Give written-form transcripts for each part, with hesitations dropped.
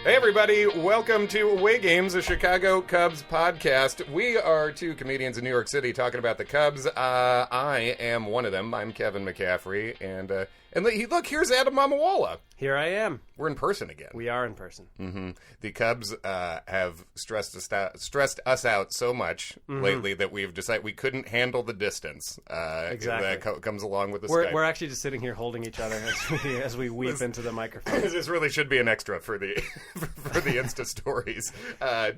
Hey everybody, welcome to Away Games, a Chicago Cubs podcast. We are two comedians in New York City talking about the Cubs. I am one of them. I'm Kevin McCaffrey, and look, here's Adam Mamawala. Here I am. We're in person again. We are in person. Mm-hmm. The Cubs have stressed us out so much lately that we've decided we couldn't handle the distance exactly. that comes along with the We're Skype. actually just sitting here holding each other as we weep into the microphone. This really should be an extra for the for the Insta stories.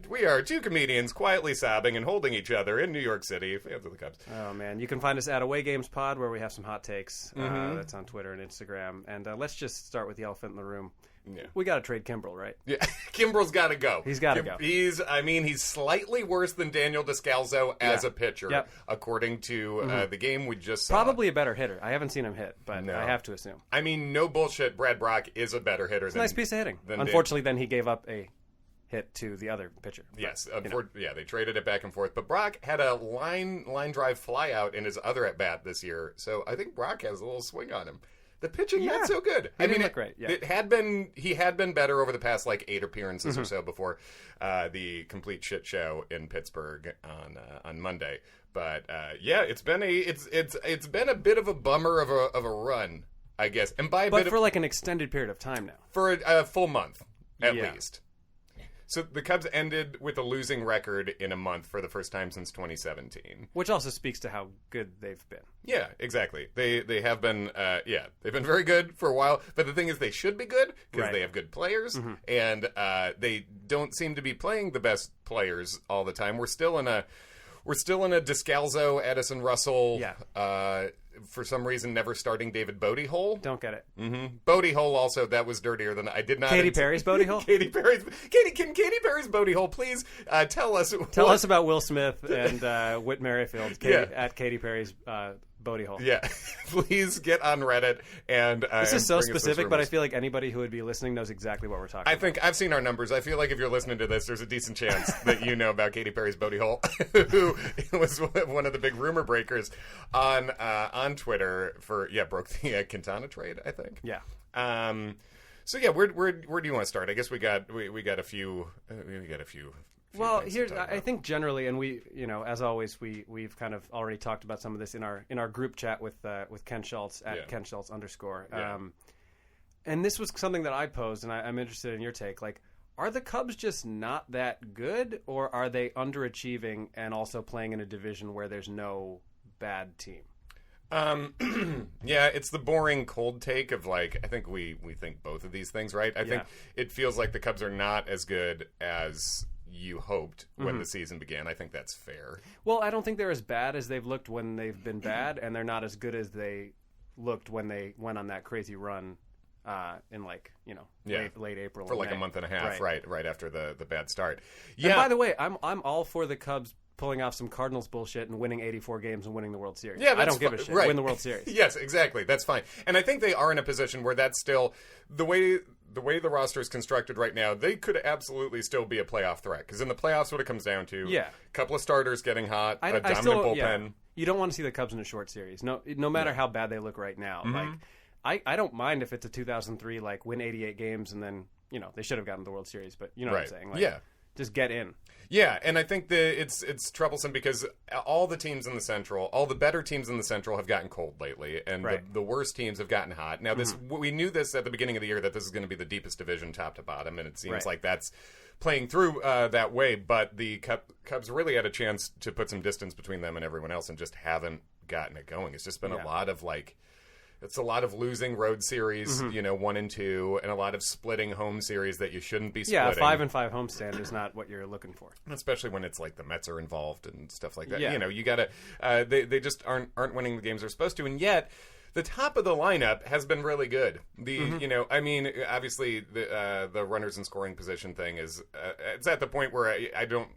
We are two comedians quietly sobbing and holding each other in New York City. Fans of the Cubs. Oh man, you can find us at Away Games Pod, where we have some hot takes. That's on Twitter and Instagram. And let's just start with the elephant in the room. Yeah. We got to trade Kimbrel, right? Yeah, Kimbrel's got to go. He's got to go. He's slightly worse than Daniel Descalzo as a pitcher, according to the game we just saw. Probably a better hitter. I haven't seen him hit, but I have to assume. I mean, no bullshit. Brad Brock is a better hitter. It's a nice piece of hitting. Unfortunately, then he gave up a hit to the other pitcher. Yes, they traded it back and forth. But Brock had a line drive fly out in his other at bat this year, so I think Brock has a little swing on him. The pitching not so good. He didn't look great. Yeah. He had been better over the past 8 appearances or so before the complete shit show in Pittsburgh on Monday. But it's been a bit of a bummer of a run, I guess. And by an extended period of time now. For a full month at least. So the Cubs ended with a losing record in a month for the first time since 2017. Which also speaks to how good they've been. Yeah, exactly. They have been, they've been very good for a while. But the thing is, they should be good because they have good players. And they don't seem to be playing the best players all the time. We're still in a Descalzo, Addison Russell, for some reason, never starting David Bodie hole. Don't get it. Bodie hole also, that was dirtier than I did not. Katy Perry's Bodie hole? Can Katy Perry's Bodie hole please tell us? Tell us about Will Smith and Whit Merrifield at Katy Perry's Bodie hole. Yeah, please get on Reddit and this is so specific, but I feel like anybody who would be listening knows exactly what we're talking about. I think I've seen our numbers. I feel like if you're listening to this, there's a decent chance that you know about Katy Perry's Bodie hole, who was one of the big rumor breakers on Twitter for broke the Quintana trade, I think. Yeah. So where do you want to start? I guess we got a few. Well, here's I think generally, and we, as always, we've kind of already talked about some of this in our group chat with Ken Schultz at Ken Schultz _. Yeah. And this was something that I posed, and I'm interested in your take. Like, are the Cubs just not that good, or are they underachieving and also playing in a division where there's no bad team? It's the boring cold take of I think we think both of these things, right? I think it feels like the Cubs are not as good as you hoped when the season began. I think that's fair. Well, I don't think they're as bad as they've looked when they've been bad, and they're not as good as they looked when they went on that crazy run in late April for May. a month and a half, right after the bad start. Yeah. And by the way, I'm all for the Cubs pulling off some Cardinals bullshit and winning 84 games and winning the World Series. Yeah, I don't give a shit. Right. Win the World Series. Yes, exactly. That's fine. And I think they are in a position where that's still the way the roster is constructed right now. They could absolutely still be a playoff threat, because in the playoffs, what it comes down to, a couple of starters getting hot, a dominant bullpen. Yeah. You don't want to see the Cubs in a short series. No matter how bad they look right now. I don't mind if it's a 2003 win 88 games and then they should have gotten the World Series, but you know what I'm saying. Just get in. Yeah, and I think it's troublesome because all the teams in the Central, all the better teams in the Central have gotten cold lately, and the worst teams have gotten hot. Now, we knew this at the beginning of the year, that this is going to be the deepest division top to bottom, and it seems like that's playing through that way, but the Cubs really had a chance to put some distance between them and everyone else and just haven't gotten it going. It's just been a lot of it's a lot of losing road series, 1 and 2, and a lot of splitting home series that you shouldn't be splitting. Yeah, a 5-5 homestand is not what you're looking for, especially when it's the Mets are involved and stuff like that. Yeah. You got to. They just aren't winning the games they're supposed to, and yet the top of the lineup has been really good. Obviously the runners in scoring position thing is it's at the point where I don't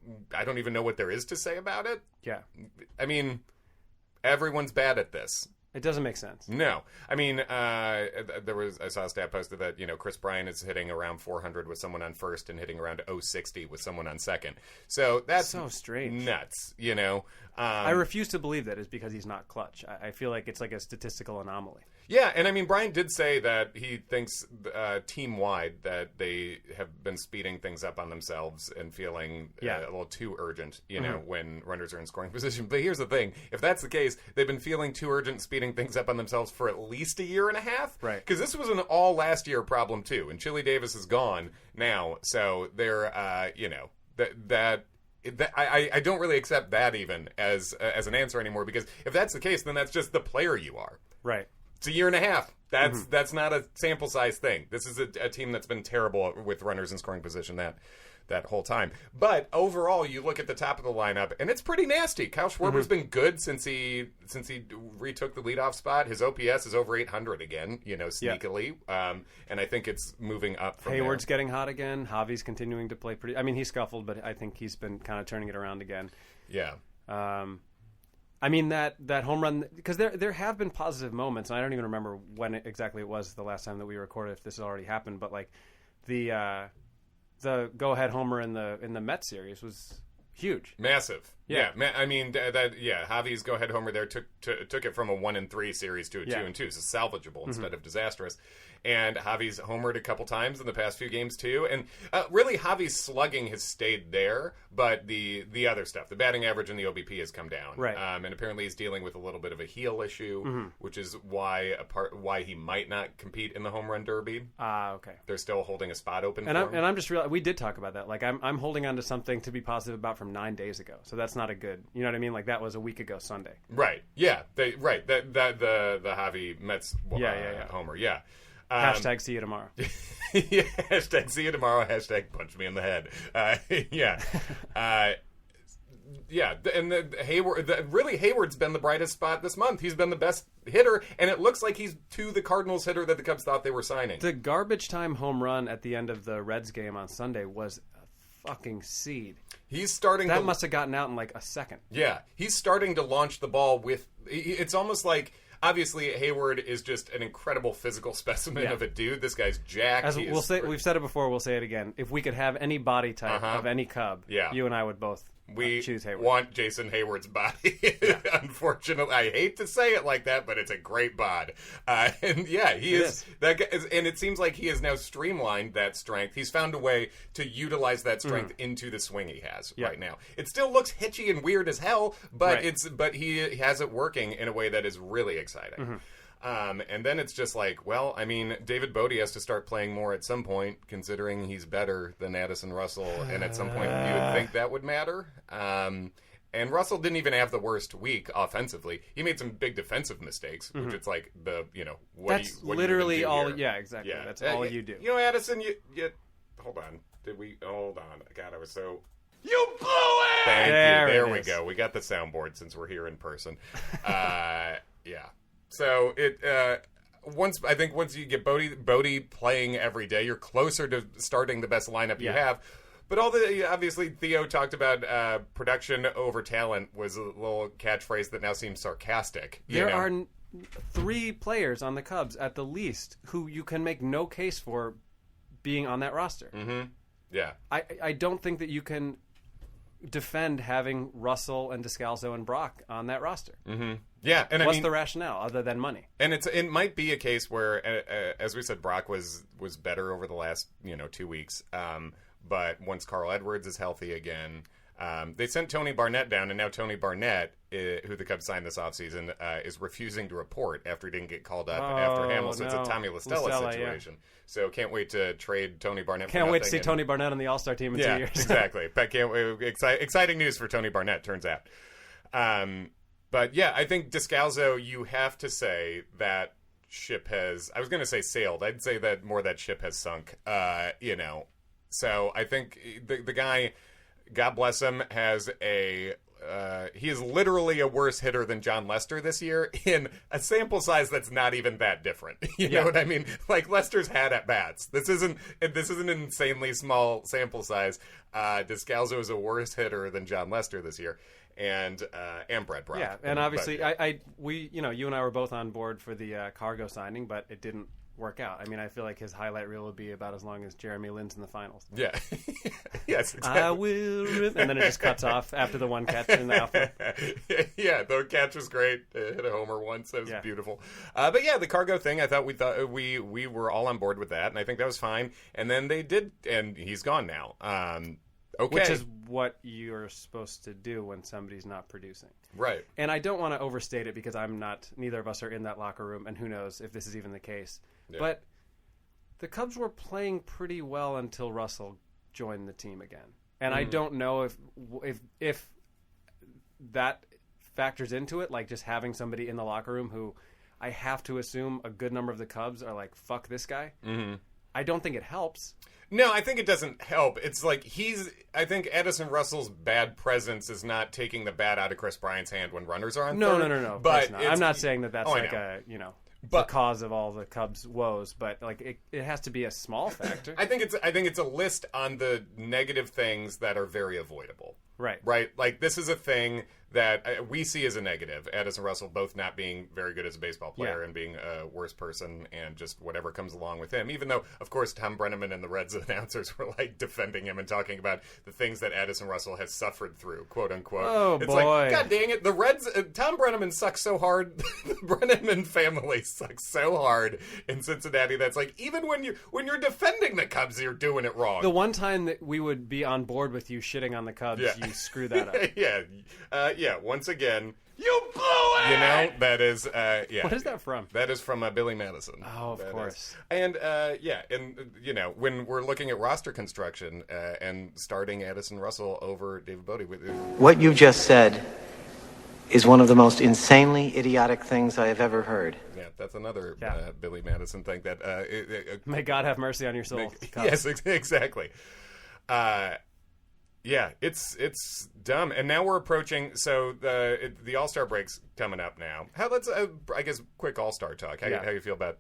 even know what there is to say about it. Yeah, I mean, everyone's bad at this. It doesn't make sense. No. I mean, I saw a stat posted that, Chris Bryant is hitting around 400 with someone on first and hitting around 060 with someone on second. So that's so strange. Nuts, I refuse to believe that is because he's not clutch. I feel like it's like a statistical anomaly. Yeah, and I mean, Brian did say that he thinks team-wide that they have been speeding things up on themselves and feeling a little too urgent, when runners are in scoring position. But here's the thing. If that's the case, they've been feeling too urgent, speeding things up on themselves for at least a year and a half. Right. Because this was an all-last-year problem, too. And Chili Davis is gone now, so they're, I don't really accept that even as an answer anymore, because if that's the case, then that's just the player you are. Right. It's a year and a half. That's not a sample size thing. This is a team that's been terrible with runners in scoring position that whole time. But overall, you look at the top of the lineup, and it's pretty nasty. Kyle Schwarber's been good since he retook the leadoff spot. His OPS is over 800 again, sneakily. And I think it's moving up from Hayward's getting hot again. Javi's continuing to play pretty... I mean, he scuffled, but I think he's been kind of turning it around again. Yeah. I mean, that home run, because there have been positive moments, and I don't even remember when exactly it was the last time that we recorded, if this has already happened, but like the go-ahead homer in the Mets series was huge. Massive. Yeah. I mean, Javi's go-ahead homer there took it from a 1-3 series to a 2-2, so salvageable instead of disastrous. And Javi's homered a couple times in the past few games, too. And really, Javi's slugging has stayed there, but the other stuff, the batting average and the OBP has come down. Right. And apparently he's dealing with a little bit of a heel issue, which is why he might not compete in the home run derby. Okay. They're still holding a spot open for him. And I'm just realizing, we did talk about that. Like, I'm holding on to something to be positive about from 9 days ago. So that's not a good, you know what I mean? Like, that was a week ago Sunday. Right. Yeah. The Javi Mets homer. Yeah. Hashtag see you tomorrow. Yeah, hashtag see you tomorrow. Hashtag punch me in the head. And Hayward's been the brightest spot this month. He's been the best hitter, and it looks like he's the Cardinals hitter that the Cubs thought they were signing. The garbage time home run at the end of the Reds game on Sunday was a fucking seed. He's starting. That must have gotten out in like a second. Yeah, he's starting to launch the ball with. It's almost like. Obviously, Hayward is just an incredible physical specimen of a dude. This guy's jacked. We've said it before. We'll say it again. If we could have any body type of any Cub, you and I would both choose Hayward. Want Jason Hayward's body. Unfortunately, I hate to say it like that, but it's a great bod. He is. That guy is, and it seems like he has now streamlined that strength. He's found a way to utilize that strength into the swing he has right now. It still looks hitchy and weird as hell, but he has it working in a way that is really exciting. And then it's just like, well, I mean, David Bodie has to start playing more at some point, considering he's better than Addison Russell, and at some point you would think that would matter. And Russell didn't even have the worst week offensively. He made some big defensive mistakes, which it's like that's literally all. Yeah, exactly. Yeah. That's all you do. Addison, you hold on. Hold on. God, I was so. You blew it! Thank you. There we go. We got the soundboard since we're here in person. Yeah. So once you get Bodie playing every day, you're closer to starting the best lineup you have. But obviously Theo talked about production over talent was a little catchphrase that now seems sarcastic. There are 3 players on the Cubs at the least who you can make no case for being on that roster. Mm-hmm. Yeah. I don't think that you can defend having Russell and Descalso and Brock on that roster. Mm-hmm. Yeah, and what's the rationale other than money? And it might be a case where, as we said, Brock was better over the last 2 weeks. But once Carl Edwards is healthy again, they sent Tony Barnett down, and now Tony Barnett, who the Cubs signed this offseason, is refusing to report after he didn't get called up after Hamels. So it's a Tommy La Stella situation. Yeah. So can't wait to trade Tony Barnett. Can't wait to see Tony Barnett on the All-Star team in 2 years. Exactly. But can't wait. Exciting news for Tony Barnett, turns out. But yeah, I think Descalso, you have to say that ship has. I was going to say sailed. I'd say that more that ship has sunk. So I think the guy, God bless him, has he is literally a worse hitter than John Lester this year in a sample size that's not even that different. You know what I mean? Like, Lester's had at bats. This isn't an insanely small sample size. Descalso is a worse hitter than John Lester this year. And Brett Brock. Yeah, and obviously, you and I were both on board for the Cargo signing, but it didn't work out. I mean, I feel like his highlight reel would be about as long as Jeremy Lin's in the finals. Yeah. Yes, exactly. I will, and then it just cuts off after the one catch in the outfield. Yeah, the catch was great. Hit a homer once. It was beautiful. But yeah, the cargo thing, I thought we were all on board with that, and I think that was fine. And then they did, and he's gone now. Okay. Which is what you're supposed to do when somebody's not producing. Right. And I don't want to overstate it because neither of us are in that locker room, and who knows if this is even the case. Yeah. But the Cubs were playing pretty well until Russell joined the team again. And I don't know if that factors into it, like just having somebody in the locker room who I have to assume a good number of the Cubs are like, fuck this guy. Mm-hmm. I don't think it helps. No, I think it doesn't help. It's like I think Addison Russell's bad presence is not taking the bat out of Chris Bryant's hand when runners are on third. No. But I'm not saying that's the cause of all the Cubs' woes, but like it has to be a small factor. I think it's a list on the negative things that are very avoidable. Right. Like this is a thing that we see as a negative. Addison Russell both not being very good as a baseball player and being a worse person and just whatever comes along with him. Even though, of course, Tom Brenneman and the Reds announcers were like defending him and talking about the things that Addison Russell has suffered through, quote unquote. Oh, it's boy. like, God dang it, the Reds, Tom Brenneman sucks so hard. The Brenneman family sucks so hard in Cincinnati. That's like, even when you're defending the Cubs, you're doing it wrong. The one time that we would be on board with you shitting on the Cubs, you screw that up. Yeah, once again, you blew it! You know, that is, What is that from? That is from Billy Madison. Oh, of course. And, when we're looking at roster construction and starting Addison Russell over David Bodie. What you just said is one of the most insanely idiotic things I have ever heard. Yeah, that's another Billy Madison thing that... May God have mercy on your soul. Yes, exactly. Yeah, it's dumb, and now we're approaching. So the All-Star break's coming up now. Let's I guess quick All-Star talk. How you feel about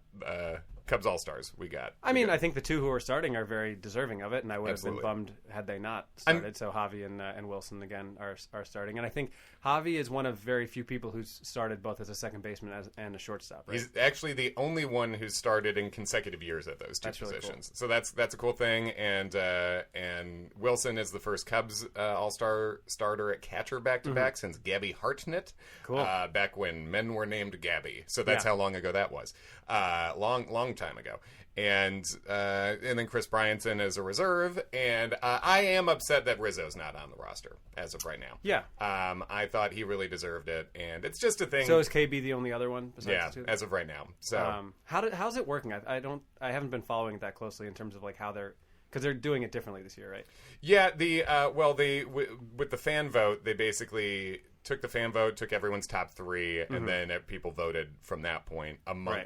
Cubs All-Stars we got? I mean, I think the two who are starting are very deserving of it, and I would have been bummed had they not started. So Javi and Wilson again are starting, and I think Javi is one of very few people who's started both as a second baseman and a shortstop. Right? He's actually the only one who's started in consecutive years at those two positions. Really cool. So that's a cool thing, and Wilson is the first Cubs All-Star starter at catcher back-to-back since Gabby Hartnett. Cool. Back when men were named Gabby. So that's how long ago that was. Long time ago. And then Chris Bryant's in as a reserve, and I am upset that Rizzo's not on the roster as of right now. Yeah. I thought he really deserved it, and it's just a thing. So is KB the only other one besides the two? As of right now. So how's it working? I haven't been following it that closely in terms of like how because they're doing it differently this year, right? Yeah. With the fan vote, they basically took the fan vote, took everyone's top three, and then people voted from that point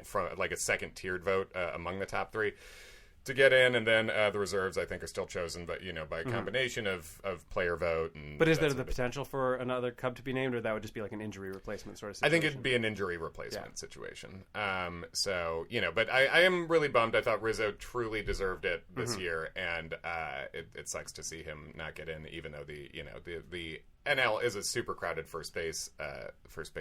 from like a second tiered vote among the top three to get in, and then the reserves I think are still chosen, but by a combination of player vote. But is there the potential for another Cub to be named, or that would just be like an injury replacement sort of situation? I think it'd be an injury replacement situation. But I am really bummed. I thought Rizzo truly deserved it this year, and it sucks to see him not get in, even though the NL is a super crowded first base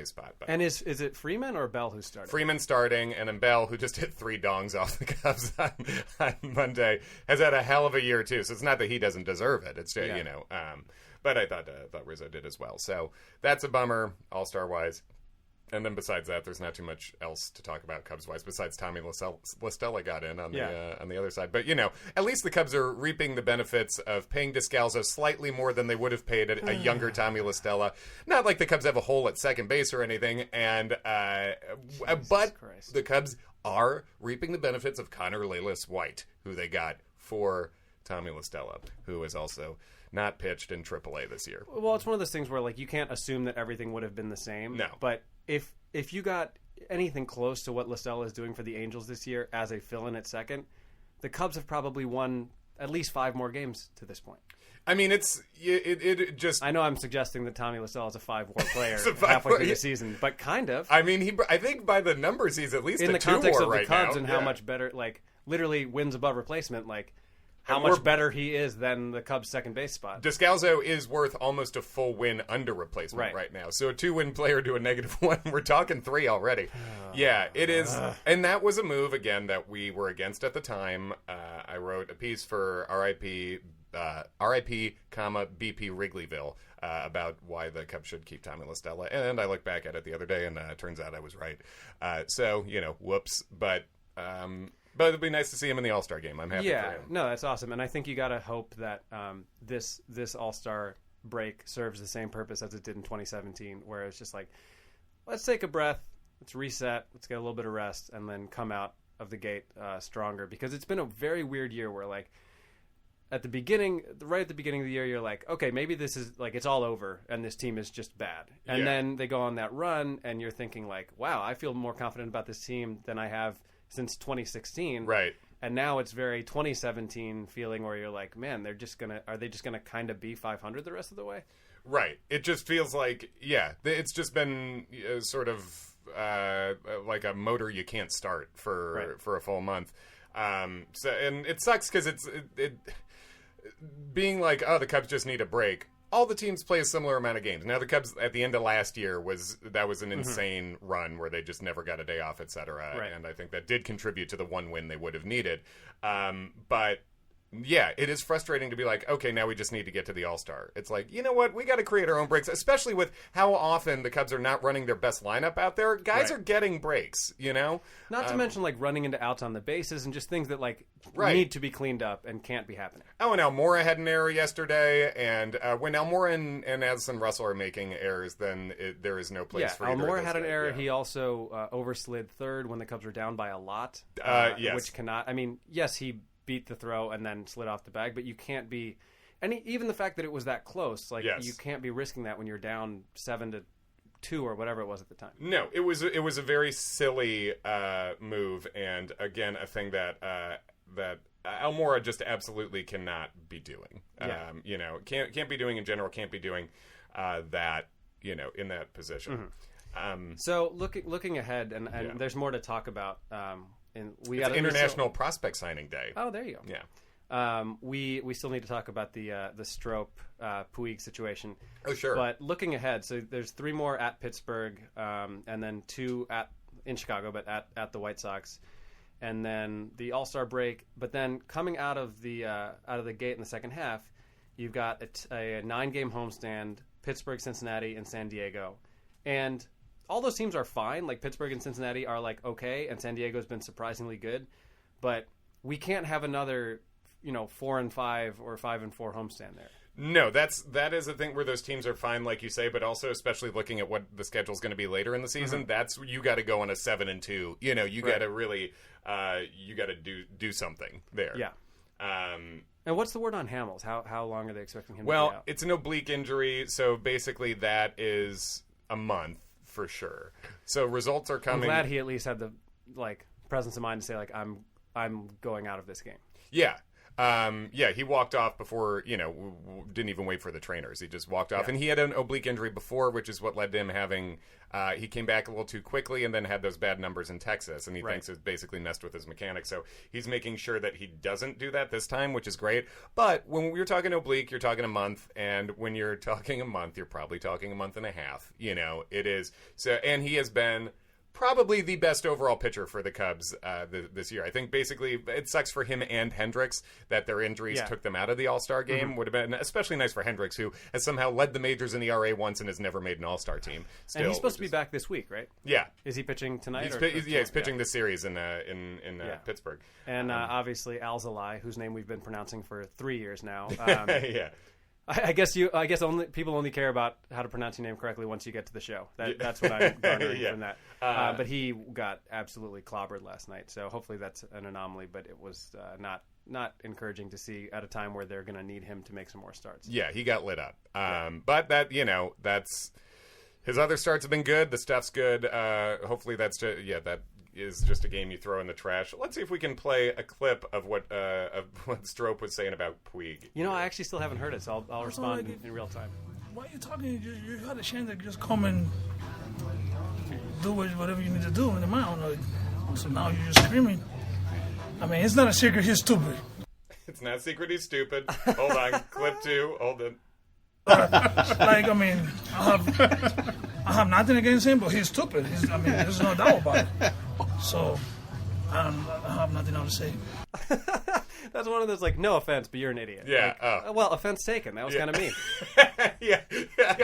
spot. But. And is it Freeman or Bell who's starting? Freeman starting, and then Bell, who just hit 3 dongs off the Cubs on Monday, has had a hell of a year too. So it's not that he doesn't deserve it. It's just, but I thought Rizzo did as well. So that's a bummer, All-Star wise. And then besides that, there's not too much else to talk about Cubs-wise besides Tommy La Stella got in on the other side. But, at least the Cubs are reaping the benefits of paying Descalzo slightly more than they would have paid a younger Tommy La Stella. Not like the Cubs have a hole at second base or anything. And but Christ. The Cubs are reaping the benefits of Connor Layless White, who they got for Tommy La Stella, who is also not pitched in AAA this year. Well, it's one of those things where you can't assume that everything would have been the same. No. But if you got anything close to what La Stella is doing for the Angels this year as a fill-in at second, the Cubs have probably won at least 5 more games to this point. I mean, it just... I know I'm suggesting that Tommy La Stella is a 5-WAR player halfway through the season, but kind of. I mean, I think by the numbers, he's at least in a the context of right the Cubs now. And how much better, literally wins above replacement, how much better he is than the Cubs' second base spot. Descalzo is worth almost a full win under replacement right now. So a 2-win player to a -1. We're talking 3 already. Yeah, it is. And that was a move, again, that we were against at the time. I wrote a piece for RIP, BP Wrigleyville about why the Cubs should keep Tommy La Stella. And I looked back at it the other day, and it turns out I was right. So, whoops. But it'd be nice to see him in the All-Star game. I'm happy for him. No, that's awesome. And I think you got to hope that this All-Star break serves the same purpose as it did in 2017, where it's just like, let's take a breath, let's reset, let's get a little bit of rest, and then come out of the gate stronger. Because it's been a very weird year where, like, right at the beginning of the year, you're like, okay, maybe this is, like, it's all over, and this team is just bad. And then they go on that run, and you're thinking, like, wow, I feel more confident about this team than I have since 2016. Right. And now it's very 2017 feeling where you're like, man, are they just gonna kind of be 500 the rest of the way? Right. It just feels like, it's just been sort of like a motor you can't start for a full month. So, and it sucks because it being like, oh, the Cubs just need a break. All the teams play a similar amount of games. Now, the Cubs at the end of last year was an insane run where they just never got a day off, et cetera. Right. And I think that did contribute to the one win they would have needed. But yeah, it is frustrating to be like, okay, now we just need to get to the All-Star. It's like, you know what? We got to create our own breaks, especially with how often the Cubs are not running their best lineup out there. Guys are getting breaks, Not to mention, like, running into outs on the bases and just things that, like, need to be cleaned up and can't be happening. Oh, and Almora had an error yesterday, and when Almora and Addison Russell are making errors, then there is no place for either of those Almora had an guys. error. He also overslid third when the Cubs were down by a lot. Yes. Which cannot... I mean, yes, he beat the throw and then slid off the bag, but you can't be... And even the fact that it was that close, like, you can't be risking that when you're down 7-2 or whatever it was at the time. No, it was a very silly move, and again, a thing that Almora just absolutely cannot be doing. Can't be doing in general, can't be doing that, in that position. Mm-hmm. So looking ahead, and there's more to talk about. It's International Prospect Signing Day. Oh, there you go. Yeah. We still need to talk about the Strop Puig situation. Oh, sure. But looking ahead, so there's 3 more at Pittsburgh, and then 2 in Chicago, but at the White Sox, and then the All-Star break. But then coming out of the gate in the second half, you've got a 9-game homestand: Pittsburgh, Cincinnati, and San Diego, and all those teams are fine. Like, Pittsburgh and Cincinnati are, like, okay, and San Diego's been surprisingly good, but we can't have another 4-5 or 5-4 homestand there. No, that is a thing where those teams are fine, like you say, but also especially looking at what the schedule is going to be later in the season. That's you got to go on a 7-2. You got to really you got to do something there. Yeah. And what's the word on Hamels? How long are they expecting him to be out? It's an oblique injury, so basically that is a month for sure. So results are coming. I'm glad he at least had the presence of mind to say, like, I'm going out of this game. Yeah. He walked off before, didn't even wait for the trainers. He just walked off. Yeah. And he had an oblique injury before, which is what led to him having, he came back a little too quickly and then had those bad numbers in Texas. And he thinks it basically messed with his mechanics. So he's making sure that he doesn't do that this time, which is great. But when you're talking oblique, you're talking a month. And when you're talking a month, you're probably talking a month and a half. It is. So, and he has been probably the best overall pitcher for the Cubs this year. I think basically it sucks for him and Hendricks that their injuries took them out of the All-Star game. Would have been especially nice for Hendricks, who has somehow led the majors in ERA once and has never made an All-Star team. Still, and he's supposed to be back this week, right? Yeah. Is he pitching tonight? He's pitching this series in Pittsburgh. And obviously Alzolay, whose name we've been pronouncing for 3 years now. Yeah. I guess people only care about how to pronounce your name correctly once you get to the show. That's what I'm garnering from that. But he got absolutely clobbered last night, so hopefully that's an anomaly. But it was not encouraging to see at a time where they're going to need him to make some more starts. Yeah, he got lit up. But that's his other starts have been good. The stuff's good. Hopefully that's just that is just a game you throw in the trash. Let's see if we can play a clip of what Strop was saying about Puig. I actually still haven't heard it, so I'll respond in real time. Why are you talking? You had a chance to just come and do whatever you need to do in the mound. So now you're just screaming. I mean, it's not a secret. He's stupid. It's not secret he's stupid. Hold on. Clip 2. Hold it. Like, I mean, I have nothing against him, but he's stupid. There's no doubt about it. So, I have nothing else to say. That's one of those, like, no offense, but you're an idiot. Yeah. Like, well, offense taken. That was kind of mean. Yeah,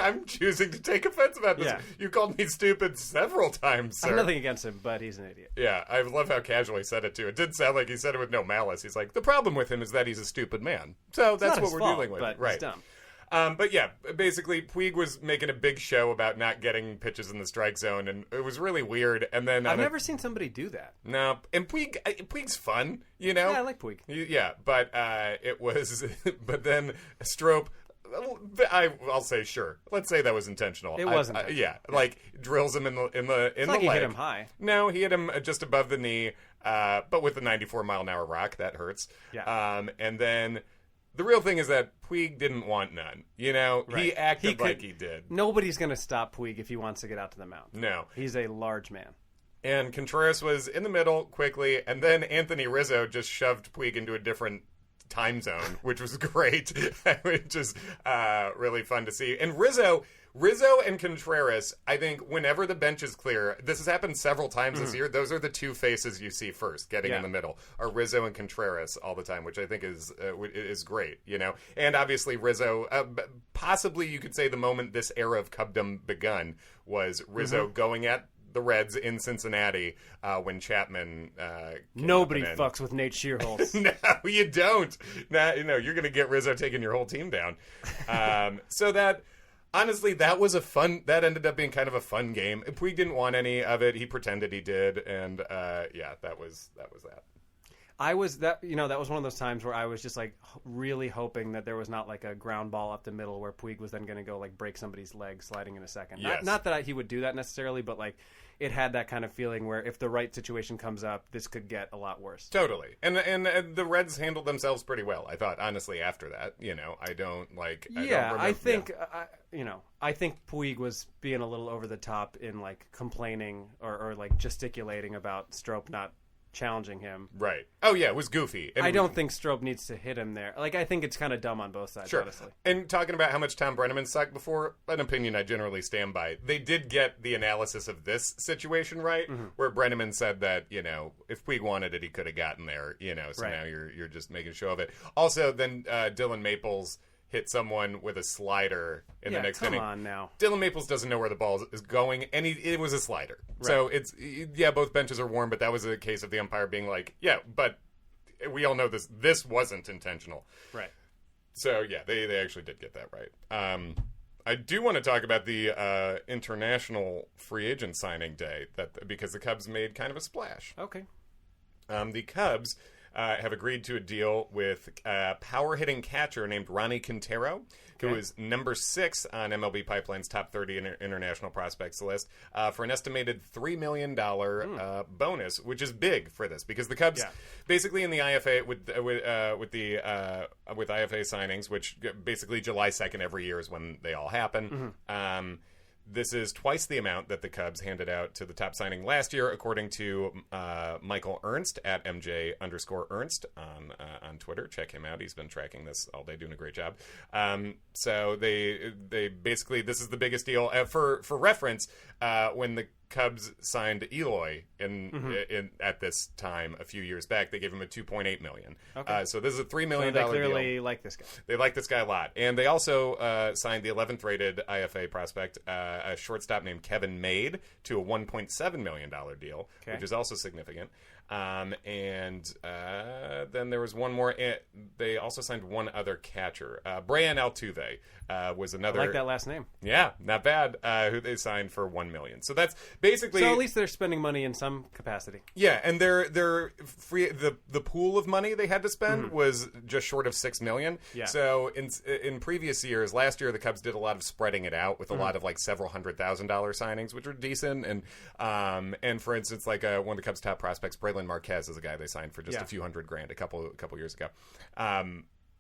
I'm choosing to take offense about this. Yeah. You called me stupid several times, sir. I have nothing against him, but he's an idiot. Yeah, I love how casually he said it, too. It did sound like he said it with no malice. He's like, the problem with him is that he's a stupid man. So that's what we're dealing with. But right. he's dumb. But yeah, basically, Puig was making a big show about not getting pitches in the strike zone, and it was really weird. And then I've never seen somebody do that. No, and Puig's fun, you know. Yeah, I like Puig. Yeah, but it was. But then Strop. I'll say sure. Let's say that was intentional. It was intentional. Yeah, like drills him in the It's like leg. he hit him high. No, he hit him just above the knee, but with a 94-mile-an-hour rock that hurts. Yeah. And then. The real thing is that Puig didn't want none. You know, Right. he acted like he did. Nobody's going to stop Puig if he wants to get out to the mound. No. He's a large man. And Contreras was in the middle quickly, and then Anthony Rizzo just shoved Puig into a different time zone, which was great, which is really fun to see. And Rizzo and Contreras, I think whenever the bench is clear, this has happened several times this year, those are the two faces you see first getting in the middle, are Rizzo and Contreras all the time, which I think is great, you know. And obviously Rizzo, possibly you could say the moment this era of Cubdom begun was Rizzo going at the Reds in Cincinnati when Chapman Nobody fucks with Nate Shearholtz. No, you don't. You're going to get Rizzo taking your whole team down. So that... Honestly, that ended up being kind of a fun game. Puig didn't want any of it. He pretended he did, and that was that. That was one of those times where I was just like really hoping that there was not like a ground ball up the middle where Puig was then going to go like break somebody's leg sliding in a second. Yes. Not that he would do that necessarily, but like it had that kind of feeling where if the right situation comes up, this could get a lot worse. Totally. And the Reds handled themselves pretty well, I thought, honestly, after that. You know, I think Puig was being a little over the top in like complaining or like gesticulating about Strop not challenging him. Right. Oh, yeah, it was goofy. And I don't think Strop needs to hit him there. Like, I think it's kind of dumb on both sides, sure. honestly. And talking about how much Tom Brenneman sucked before, an opinion I generally stand by. They did get the analysis of this situation right, where Brenneman said that, you know, if Puig wanted it, he could have gotten there, you know, so now you're just making a show of it. Also, then Dylan Maples hit someone with a slider in the next inning. Come on now. Dylan Maples doesn't know where the ball is going, and it was a slider. Right. So both benches are warm, but that was a case of the umpire being like, yeah, but we all know this wasn't intentional. Right. So, yeah, they actually did get that right. I do want to talk about the international free agent signing day because the Cubs made kind of a splash. Okay. The Cubs have agreed to a deal with a power-hitting catcher named Ronnie Quintero, who is number 6 on MLB Pipeline's top 30 international prospects list, for an estimated $3 million bonus, which is big for this because the Cubs, basically in the IFA with IFA signings, which basically July 2nd every year is when they all happen. This is twice the amount that the Cubs handed out to the top signing last year, according to Michael Ernst at MJ_Ernst on Twitter. Check him out. He's been tracking this all day, doing a great job. So they basically, this is the biggest deal. For reference, when the Cubs signed Eloy in at this time a few years back, they gave him a $2.8 million. Okay. So this is a $3 million deal. They clearly deal. like this guy. They like this guy a lot, and they also signed the 11th rated IFA prospect, a shortstop named Kevin Made, to a $1.7 million deal, which is also significant. And then there was one more. They also signed one other catcher. Brian Altuve was another. I like that last name. Yeah, not bad. Who they signed for $1 million. So that's basically. So at least they're spending money in some capacity. Yeah, and they're free. The pool of money they had to spend was just short of $6 million. Yeah. So in previous years, last year the Cubs did a lot of spreading it out with a lot of like several $100,000 signings, which were decent. And for instance, like one of the Cubs' top prospects, Braylon Marquez, is a guy they signed for just a few $100,000 a couple years ago.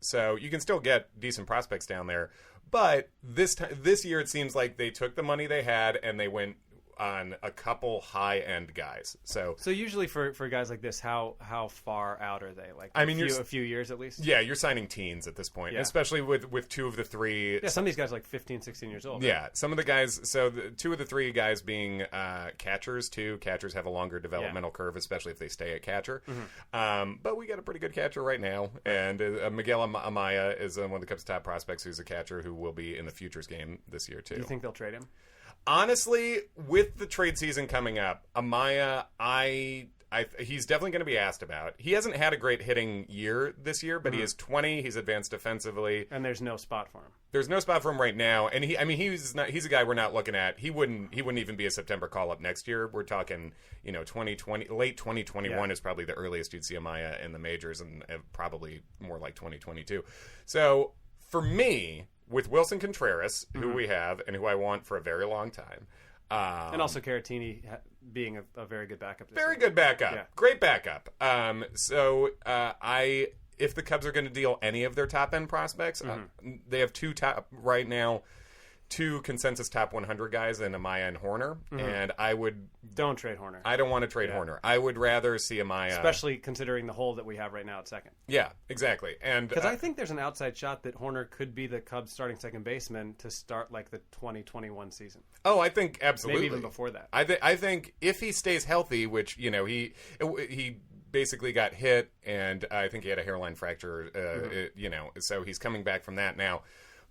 So you can still get decent prospects down there, but this year it seems like they took the money they had and they went on a couple high-end guys. So usually for guys like this, how far out are they? Like, I mean, a few years at least? Yeah, you're signing teens at this point, especially with two of the three. Yeah, some of these guys are like 15, 16 years old. Yeah, some of the guys, so two of the three guys being catchers, too. Catchers have a longer developmental curve, especially if they stay at catcher. But we got a pretty good catcher right now, and Miguel Amaya is one of the Cubs' top prospects who's a catcher who will be in the Futures game this year, too. Do you think they'll trade him? Honestly, with the trade season coming up, Amaya, he's definitely going to be asked about. He hasn't had a great hitting year this year, but he is 20. He's advanced defensively, and there's no spot for him. There's no spot for him right now, and he's a guy we're not looking at. He wouldn't even be a September call up next year. We're talking, 2020, late 2021 is probably the earliest you'd see Amaya in the majors, and probably more like 2022. So for me, with Wilson Contreras, who we have and who I want for a very long time. And also Caratini being a very good backup. Very good backup. Yeah. Great backup. If the Cubs are going to deal any of their top-end prospects, they have two consensus top 100 guys in Amaya and Horner, and Don't trade Horner. I don't want to trade Horner. I would rather see Amaya. Especially considering the hole that we have right now at second. Yeah, exactly. And because I think there's an outside shot that Horner could be the Cubs starting second baseman to start like the 2021 season. Oh, I think absolutely. Maybe even before that. I think if he stays healthy, which, he basically got hit, and I think he had a hairline fracture, so he's coming back from that now.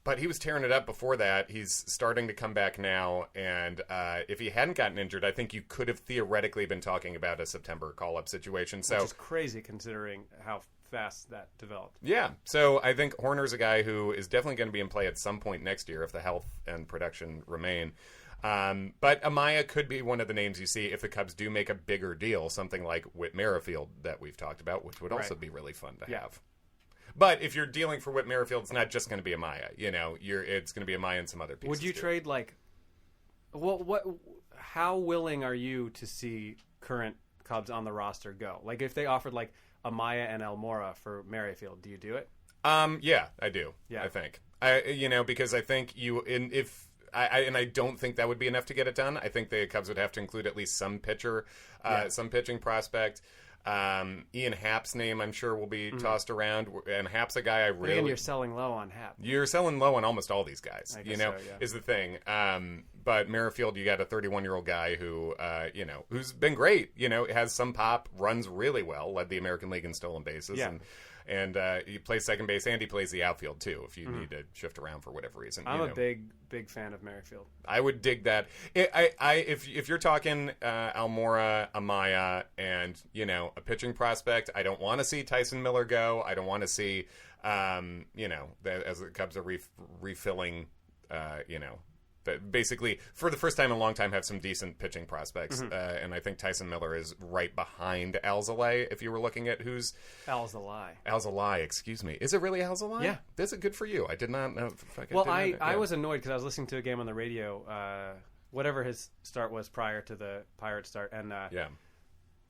But he was tearing it up before that. He's starting to come back now. And if he hadn't gotten injured, I think you could have theoretically been talking about a September call-up situation. So, which is crazy considering how fast that developed. Yeah. So I think Horner's a guy who is definitely going to be in play at some point next year if the health and production remain. But Amaya could be one of the names you see if the Cubs do make a bigger deal, something like Whit Merrifield that we've talked about, which would also be really fun to have. But if you're dealing for Whit Merrifield, it's not just going to be Amaya. It's going to be Amaya and some other pieces. Would you trade how willing are you to see current Cubs on the roster go? Like if they offered like Amaya and Almora for Merrifield, do you do it? Yeah, I do. Yeah, I think because I think I don't think that would be enough to get it done. I think the Cubs would have to include at least some pitcher, some pitching prospect. Ian Happ's name, I'm sure, will be tossed around, and Happ's a guy I really. And you're selling low on Happ. You're selling low on almost all these guys. Is the thing. But Merrifield, you got a 31-year-old guy who, who's been great. Has some pop, runs really well, led the American League in stolen bases, and he plays second base, and he plays the outfield too. If you need to shift around for whatever reason, I'm a big fan of Merrifield. I would dig that. If you're talking Almora, Amaya, and a pitching prospect, I don't want to see Tyson Miller go. I don't want to see as the Cubs are refilling, basically for the first time in a long time have some decent pitching prospects, and I think Tyson Miller is right behind Alzolay. If you were looking at who's Alzolay, excuse me, is it really Alzolay? Yeah, that's good for you. I did not know. I was annoyed because I was listening to a game on the radio, whatever his start was prior to the Pirates start, and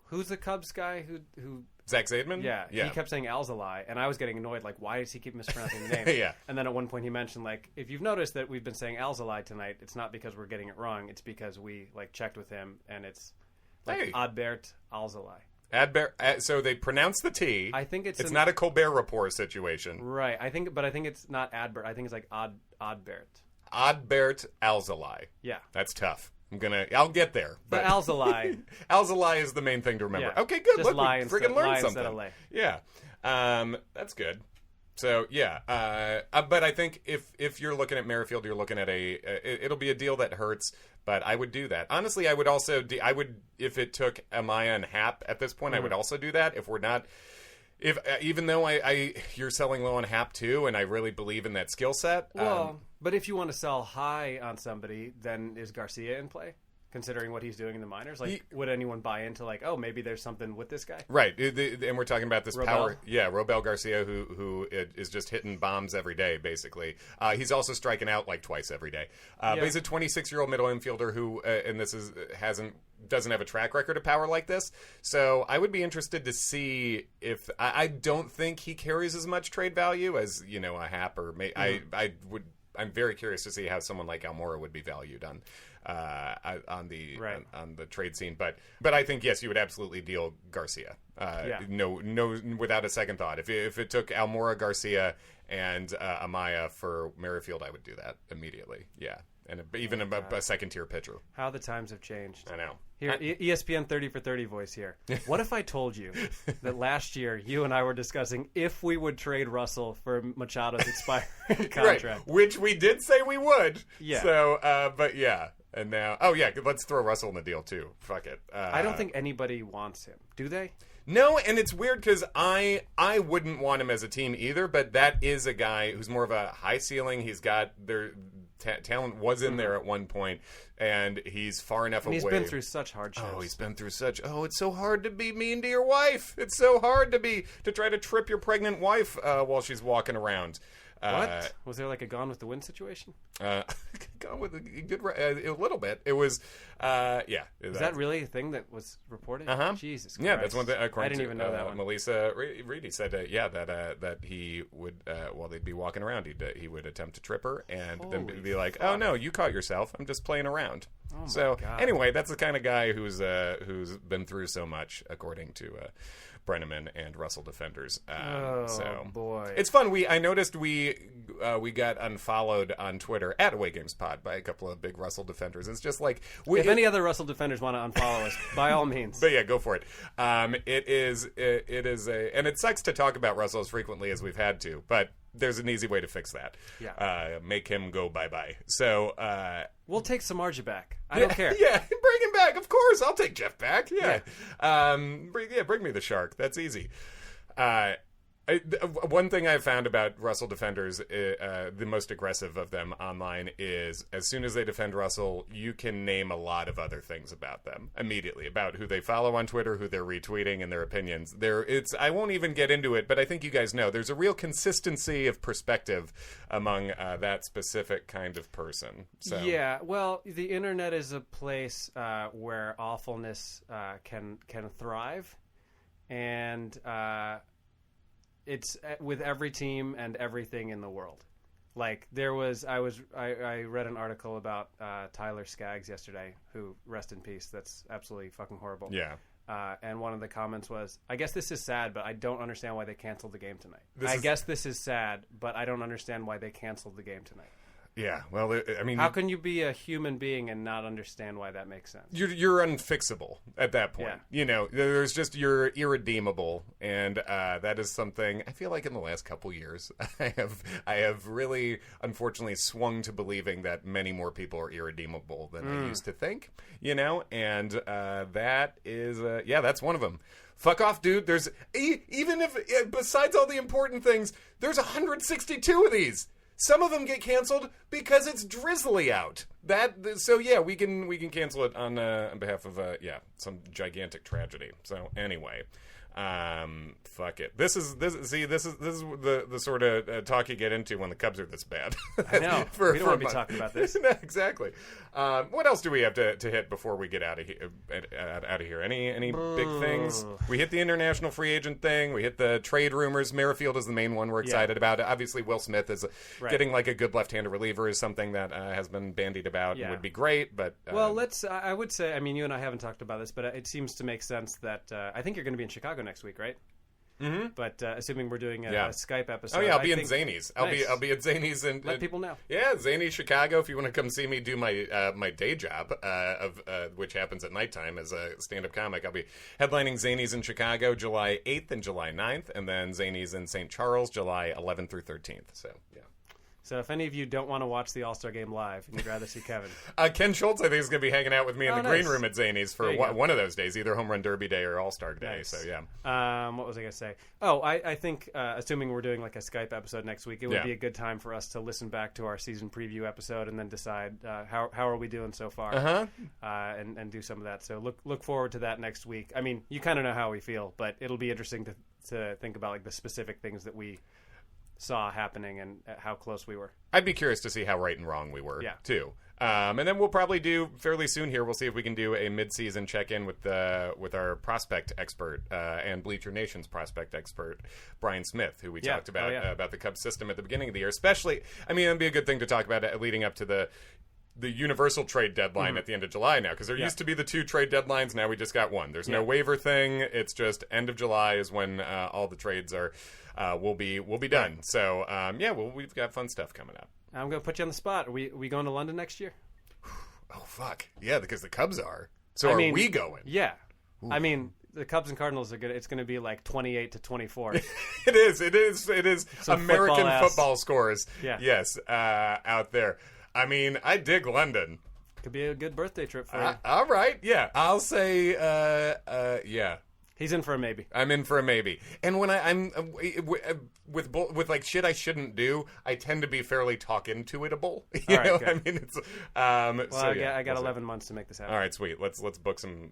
who's the Cubs guy who Zach Zaidman? Yeah, he kept saying Alzolay, and I was getting annoyed. Like, why does he keep mispronouncing the name? And then at one point he mentioned, like, if you've noticed that we've been saying Alzolay tonight, it's not because we're getting it wrong. It's because we checked with him, and it's Adbert Alzolay. So they pronounce the T. I think it's not a Colbert Report situation, right? I think it's not Adbert. I think it's like Adbert Alzolay. Yeah, that's tough. I'll get there. But Alzolay. Alzolay is the main thing to remember. Yeah. Okay, good. Just Look, we freaking learned something. Yeah. That's good. So, but I think if you're looking at Merrifield, you're looking at it'll be a deal that hurts, but I would do that. Honestly, I would also, if it took Amaya and Happ at this point, I would also do that. If we're not, even though you're selling low on Happ too, and I really believe in that skill set. Well, but if you want to sell high on somebody, then is Garcia in play? Considering what he's doing in the minors, would anyone buy into maybe there's something with this guy? Right, and we're talking about this Robel. power. Yeah, Robel Garcia, who is just hitting bombs every day, basically. He's also striking out twice every day. But he's a 26-year-old middle infielder who, and doesn't have a track record of power like this. So I would be interested to see if I don't think he carries as much trade value as a Happ or I would I'm very curious to see how someone like Almora would be valued on the trade scene. But I think, yes, you would absolutely deal Garcia. No, without a second thought. If it took Almora, Garcia, and Amaya for Merrifield, I would do that immediately. Yeah. And even a second-tier pitcher. How the times have changed. I know. Here, ESPN 30 for 30 voice here. What if I told you that last year you and I were discussing if we would trade Russell for Machado's expiring contract? Right. Which we did say we would. Yeah. So, but yeah. And now, let's throw Russell in the deal, too. Fuck it. I don't think anybody wants him. Do they? No, and it's weird because I wouldn't want him as a team either, but that is a guy who's more of a high ceiling. He's got talent was in there at one point, and he's far enough away. He's been through such hardships. He's been through such. It's so hard to be mean to your wife. It's so hard to try to trip your pregnant wife while she's walking around. What? Was there like a Gone with the Wind situation? Gone with a little bit. It was, yeah. Is that really a thing that was reported? Jesus Christ. Yeah, that's one thing. I didn't even know that one. Melissa Reedy said, that he would, while they'd be walking around, he would attempt to trip her and then be like, "Oh no, you caught yourself. I'm just playing around." Oh so God. Anyway, that's the kind of guy who's been through so much, according to Brenneman and Russell defenders. So boy, it's fun. I noticed we got unfollowed on Twitter at AwayGamesPod by a couple of big Russell defenders. It's just like if any other Russell defenders want to unfollow us, by all means. But yeah, go for it. It is and it sucks to talk about Russell as frequently as we've had to, but there's an easy way to fix that. Yeah. Make him go bye-bye. So we'll take Samardzija back. I don't care. Yeah, bring him back. Of course, I'll take Jeff back. Yeah. Bring me the shark. That's easy. One thing I've found about Russell defenders, the most aggressive of them online, is as soon as they defend Russell, you can name a lot of other things about them immediately, about who they follow on Twitter, who they're retweeting, and their opinions. I won't even get into it, but I think you guys know there's a real consistency of perspective among that specific kind of person. So. Yeah, well, the internet is a place where awfulness can thrive, and it's with every team and everything in the world. Like I read an article about Tyler Skaggs yesterday, who, rest in peace, that's absolutely fucking horrible. Yeah. And one of the comments was, I guess this is sad, but I don't understand why they canceled the game tonight. Guess this is sad, but I don't understand why they canceled the game tonight. Yeah, well, I mean... How can you be a human being and not understand why that makes sense? You're unfixable at that point. Yeah. You know, you're irredeemable, and that is something I feel like in the last couple years I have really, unfortunately, swung to believing that many more people are irredeemable than I used to think, you know, and that is, that's one of them. Fuck off, dude. There's, even if, besides all the important things, there's 162 of these. Some of them get canceled because it's drizzly out. We can cancel it on behalf of some gigantic tragedy. So anyway, fuck it. This is the sort of talk you get into when the Cubs are this bad. I know. We don't want to be talking about this. No, exactly. What else do we have to hit before we get out of here? Any big things? We hit the international free agent thing. We hit the trade rumors. Merrifield is the main one we're excited about. Obviously, Will Smith is getting like a good left-handed reliever is something that has been bandied about and would be great. But I would say, I mean, you and I haven't talked about this, but it seems to make sense that I think you're going to be in Chicago next week, right? Mm-hmm. But assuming we're doing a Skype episode, I'll be in Zany's. Nice. I'll be at Zany's and let people know. Yeah, Zany's Chicago. If you want to come see me do my my day job, which happens at nighttime as a stand-up comic, I'll be headlining Zany's in Chicago July 8th and July 9th, and then Zany's in St. Charles July 11th through 13th. So yeah. So if any of you don't want to watch the All-Star Game live and you'd rather see Kevin. Ken Schultz, I think, is going to be hanging out with me in the green room at Zany's for one of those days, either Home Run Derby Day or All-Star Day. Nice. So, yeah. What was I going to say? I think, assuming we're doing like a Skype episode next week, it would be a good time for us to listen back to our season preview episode and then decide how are we doing so far and do some of that. So look forward to that next week. I mean, you kind of know how we feel, but it'll be interesting to think about like the specific things that we saw happening and how close we were. I'd be curious to see how right and wrong we were, too. And then we'll probably do fairly soon here. We'll see if we can do a mid-season check-in with our prospect expert and Bleacher Nation's prospect expert, Brian Smith, who we talked about the Cubs system at the beginning of the year. Especially, I mean, it'd be a good thing to talk about leading up to the universal trade deadline at the end of July now, because there used to be the 2 trade deadlines. Now we just got 1. There's no waiver thing. It's just end of July is when all the trades are will be done. So we've got fun stuff coming up. I'm going to put you on the spot. Are we going to London next year? Oh fuck yeah, because the Cubs are. So are we going? Yeah. Ooh. I mean, the Cubs and Cardinals are good. It's going to be like 28-24. It is. Some American football ass. scores. Yeah. Yes, out there. I mean, I dig London. Could be a good birthday trip for you. All right, yeah. I'll say, yeah. He's in for a maybe. I'm in for a maybe. And when I'm with like shit I shouldn't do, I tend to be fairly talk into it-able. You know what I mean? It's I got 11 months to make this happen. All right, sweet. Let's book some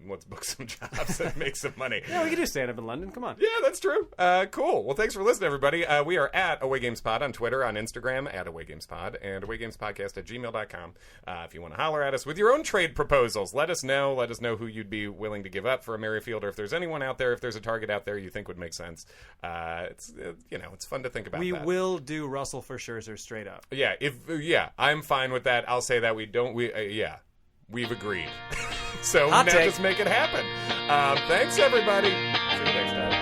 jobs and make some money. Yeah, we can do stand up in London. Come on. Yeah, that's true. Cool. Well, thanks for listening, everybody. We are at awaygamespod on Twitter, on Instagram at awaygamespod, and awaygamespodcast@gmail.com. If you want to holler at us with your own trade proposals, let us know. Let us know who you'd be willing to give up for a Merrifield, or if there's anyone out there, if there's a target out there you think would make sense. It's fun to think about. We will do Russell for Scherzer straight up. Yeah, I'm fine with that. I'll say that we've agreed. So Hot now take. just make it happen. Thanks, everybody. See you next time.